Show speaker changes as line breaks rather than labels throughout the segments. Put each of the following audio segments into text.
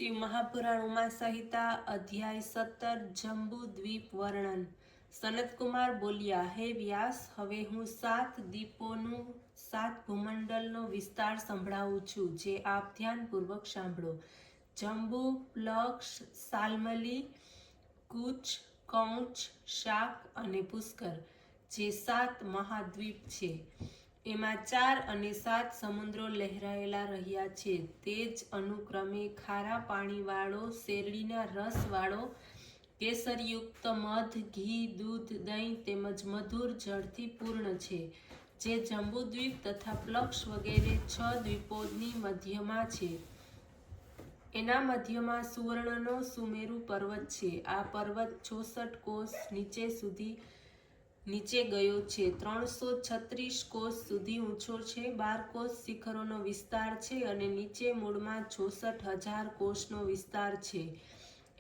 શિવ મહાપુરાણ ઉમા સંહિતા અધ્યાય 17 જંબુ દ્વીપ વર્ણન। સનતકુમાર બોલ્યા, હે વ્યાસ, હવે હું 7 દ્વીપોનું 7 ભૂમંડળનો વિસ્તાર સંભળાવું છું, જે આપ ધ્યાનપૂર્વક સાંભળો। જંબુ, પ્લક્ષ, સાલ્મલી, કુચ, કૌચ, શાક અને પુષ્કર જે 7 મહાદ્વીપ છે। એમાં 4 અને 7 સમુદ્રો લહેરાયેલા રહ્યા છે। તે જ અનુક્રમે ખારા પાણીવાળો, શેરડીના રસવાળો, કેસરયુક્ત મધ, ઘી, દૂધ, દહીં તેમજ મધુર જળથી પૂર્ણ છે, જે જંબુદ્વીપ તથા પ્લક્ષ વગેરે 6 દ્વીપોની મધ્યમાં છે। એના મધ્યમાં સુવર્ણનો સુમેરુ પર્વત છે। આ પર્વત 64 કોસ નીચે ગયો છે, 336 કોસ સુધી ઊંચો છે, 12 કોસ શિખરોનો વિસ્તાર છે અને નીચે મૂળમાં 64,000 કોસનો વિસ્તાર છે।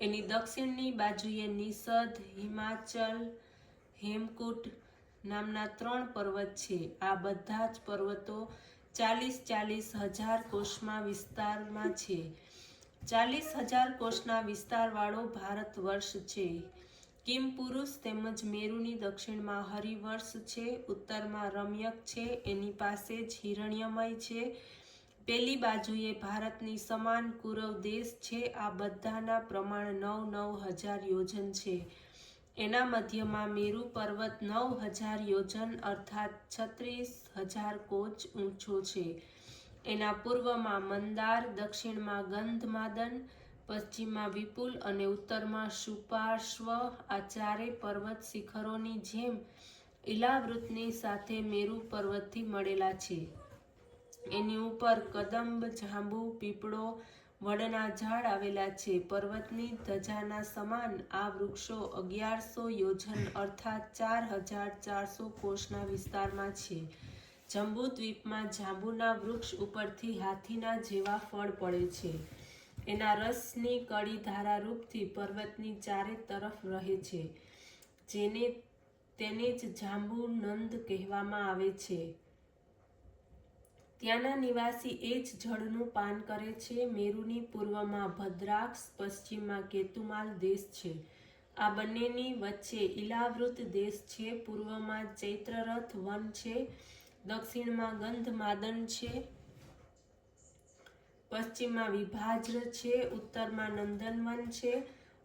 એની દક્ષિણની બાજુએ નિષદ, હિમાચલ, હેમકૂટ નામના 3 પર્વત છે। આ બધા જ પર્વતો 40,000 કોસમાં વિસ્તારમાં છે। 40,000 કોસના વિસ્તારવાળો ભારત વર્ષ છે। કિમ પુરુષ તેમજ મેરુની દક્ષિણમાં હરિવર્ષ છે, ઉત્તરમાં રમ્યક છે, એની પાસે જ હિરણ્યમય છે। પેલી બાજુએ ભારતની સમાન કુરવ દેશ છે। આ બધાના પ્રમાણ 9,000 યોજન છે। એના મધ્યમાં મેરુ પર્વત 9,000 યોજન અર્થાત 36,000 કોચ ઊંચો છે। એના પૂર્વમાં મંદાર, દક્ષિણમાં ગંધમાદન, પશ્ચિમમાં વિપુલ અને ઉત્તરમાં શુપાર્શ્વ। આ 4 પર્વત શિખરોની જેમ ઇલાવૃતની સાથે મેરુ પર્વતથી મળેલા છે। એની ઉપર કદંબ, જાંબુ, પીપળો, વડના ઝાડ આવેલા છે। પર્વતની ધજાના સમાન આ વૃક્ષો 1100 યોજન અર્થાત 4,400 કોસના વિસ્તારમાં છે। જંબુદ્વીપમાં જાંબુના વૃક્ષ ઉપરથી હાથીના જેવા ફળ પડે છે। એના રસની કળી ધારારૂપથી પર્વતની 4 તરફ રહે છે, તેને જ જાંબુ નંદ કહેવામાં આવે છે। ત્યાંના નિવાસી એ જ જળનું પાન કરે છે। મેરુની પૂર્વમાં ભદ્રાક્ષ, પશ્ચિમમાં કેતુમાલ દેશ છે। આ બંનેની વચ્ચે ઇલાવૃત દેશ છે। પૂર્વમાં ચૈત્રરથ વન છે, દક્ષિણમાં ગંધમાદન છે, પશ્ચિમમાં વિભાજ્ર છે, ઉત્તરમાં નંદનવન છે।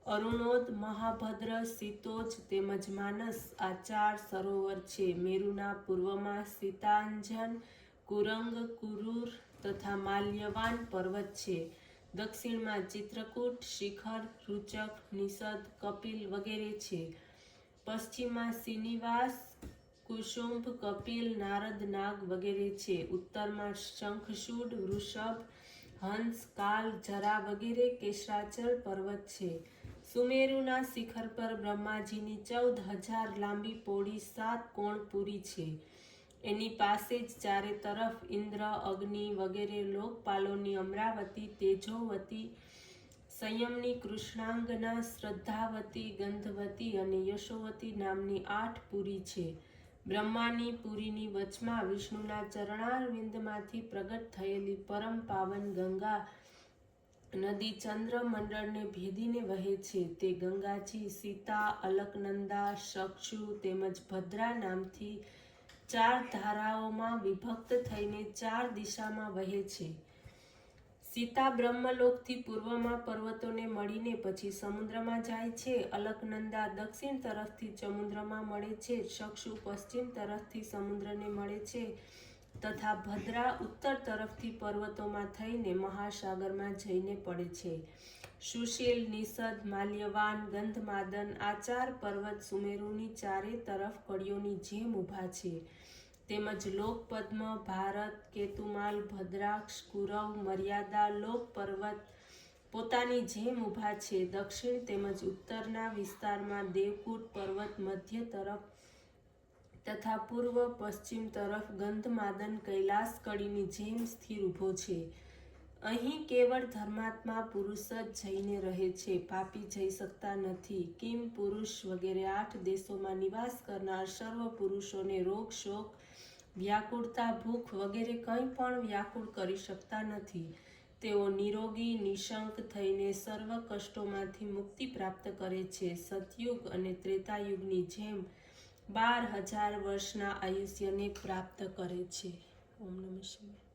અરુણોદ, મહાભદ્ર, સીતોજ તેમજ માનસ આ 4 સરોવર છે। મેરુના પૂર્વમાં સીતાંજન, કુરંગ, કુરુર તથા માલ્યવાન પર્વત છે। દક્ષિણમાં ચિત્રકૂટ, શિખર, રૂચક, નિષદ, કપિલ વગેરે છે। પશ્ચિમમાં શ્રીનિવાસ, કુસુંભ, કપિલ, નારદ, નાગ વગેરે છે। ઉત્તરમાં શંખચૂડ, વૃષભ, હંસ, કાલ, જરા વગેરે કેશરાચલ પર્વત છે। સુમેરુના શિખર પર બ્રહ્માજીની 14,000 લાંબી પહોળી 7 કોણ પૂરી છે। એની પાસે જ 4 તરફ ઇન્દ્ર, અગ્નિ વગેરે લોકપાલોની અમરાવતી, તેજોવતી, સંયમની કૃષ્ણાંગના, શ્રદ્ધાવતી, ગંધવતી અને યશોવતી નામની 8 પુરી છે। બ્રહ્માની પુરીની વચમાં વિષ્ણુના ચરણારવિંદમાંથી પ્રગટ થયેલી પરમ પાવન ગંગા નદી ચંદ્રમંડળને ભેદીને વહે છે। તે ગંગાજી સીતા, અલકનંદા, ચક્ષુ તેમજ ભદ્રા નામથી 4 ધારાઓમાં વિભક્ત થઈને 4 દિશામાં વહે છે। સીતા બ્રહ્મલોકથી પૂર્વમાં પર્વતોને મળીને પછી સમુદ્રમાં જાય છે। અલકનંદા દક્ષિણ તરફથી સમુદ્રમાં મળે છે, ચક્ષુ પશ્ચિમ તરફથી સમુદ્રને મળે છે તથા ભદ્રા ઉત્તર તરફથી પર્વતોમાં થઈને મહાસાગરમાં જઈને પડે છે। સુશીલ, નિષદ, માલ્યવાન, ગંધમાદન આ 4 પર્વત સુમેરુની 4 તરફ કડીઓની જેમ ઊભા છે, તેમજ લોકપદ્મ, ભારત, કેતુમાલ, ભદ્રાક્ષ, કુરવ, મર્યાદા, લોક પર્વત પોતાની જેમ ઊભા છે। દક્ષિણ તેમજ ઉત્તરના વિસ્તારમાં દેવકૂટ પર્વત મધ્ય તરફ તથા પૂર્વ પશ્ચિમ તરફ ગંધમાદન કૈલાસ કડીની જેમ સ્થિર ઊભો છે। અહીં કેવળ ધર્માત્મા પુરુષ જ જઈને રહે છે, પાપી જઈ શકતા નથી। કિમ પુરુષ વગેરે 8 દેશોમાં નિવાસ કરનાર સર્વ પુરુષોને રોગ, શોક, વ્યાકુળતા, ભૂખ વગેરે કંઈ પણ વ્યાકુળ કરી શકતા નથી। તેઓ નિરોગી નિશંક થઈને સર્વ કષ્ટોમાંથી મુક્તિ પ્રાપ્ત કરે છે. સતયુગ અને ત્રેતાયુગની જેમ 12,000 વર્ષના આયુષ્યને પ્રાપ્ત કરે છે. ઓમ નમઃ શિવાય.